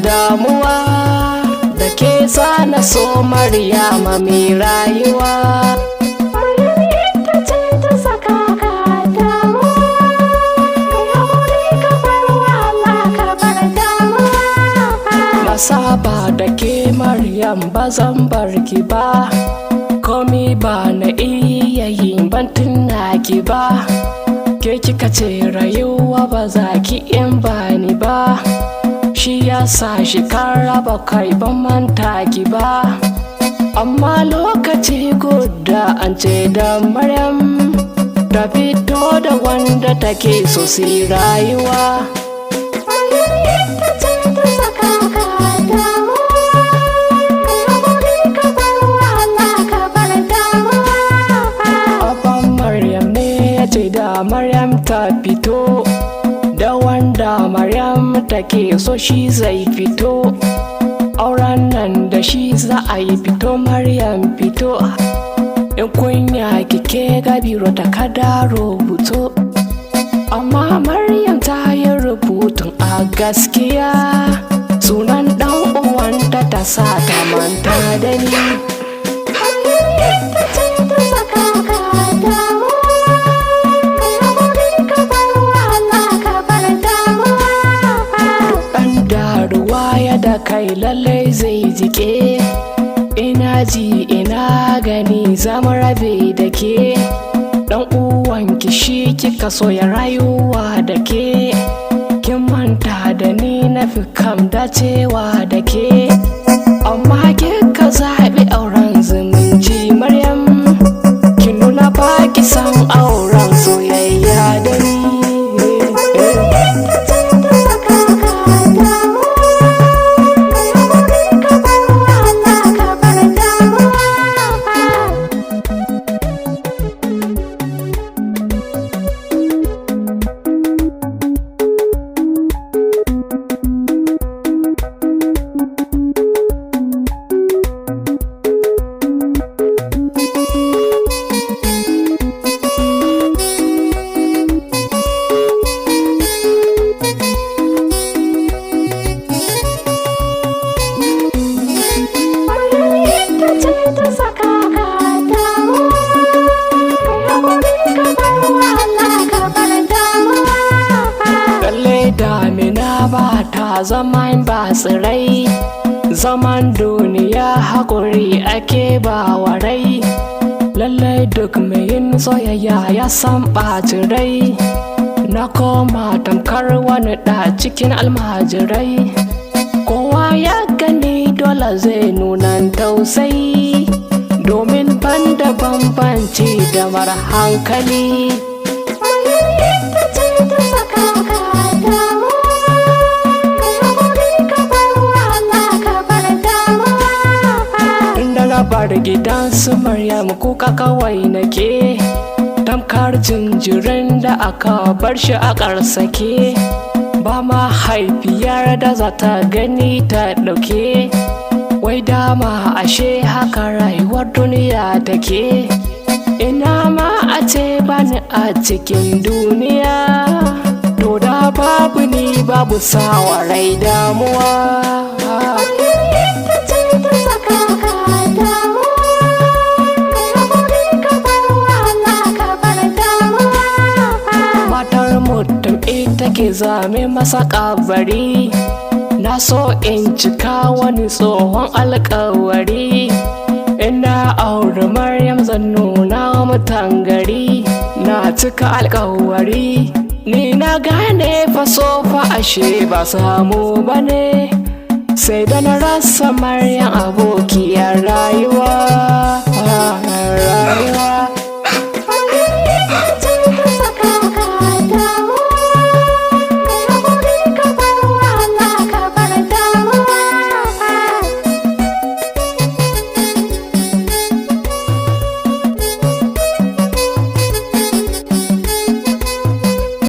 damuwa da ke na so Maryama mai rayuwa. Saba da ke Maryam ba zan barki ba, komi ba na iya yin ban tunaki ba. Ke kika ce rayuwa ba za ki in bani ba, shi ya sa shi kan raba kai ban manta ki ba. Amma lokaci guda an ce da Maryam ta fito da wanda take so si rayuwa. Maryam ta fito da wanda Maryam take so shi zai fito, auren nan da shi za a yi fito. Maryam fito, in kunya kike gabiro ta kada rubuto, amma Maryam ta yi rubutun a gaskiya. Sunan dan uwanta ta sa ta manta da ni. Da kai lallai zai jike, ina ji ina gani zama rabe da ke. Dan uwanki shi kika so ya rayuwa da ke, kin manta da ni na fi kam dacewa da ke. Amma kika zaɓi auren zumunci Maryam, kin nuna ba ki san auren soyayya da ni. Damina ba ta zaman ba tsirai, zaman duniya haƙuri ake ba warai. Lallai duk mai yin soyayya ya san ɓacin rai, na koma tamkar wani ɗa cikin almajirai. Kowa ya gani dole zai nuna tausayi, domin ban da bambanci da mara hankali. Bar gidan su Maryam kuka kawai nake, tamkar jinjirin da aka bar shi a ƙarsake. Ba mahaifiyar da za ta gani ta ɗauke, wai dama ashe haka rayuwar duniya take. Ina ma a ce bani a cikin duniya, to da babu ni babu sawa rai damuwa. Mutum ita ke zame masa kabari, na so in cika wani tsohon alkawari. Ina aure Maryam zan nuna mutan gari, na cika alkawari. Ni na gane faso fa ashe ba samu bane, sai da na rasa Maryam abokiyar rayuwa.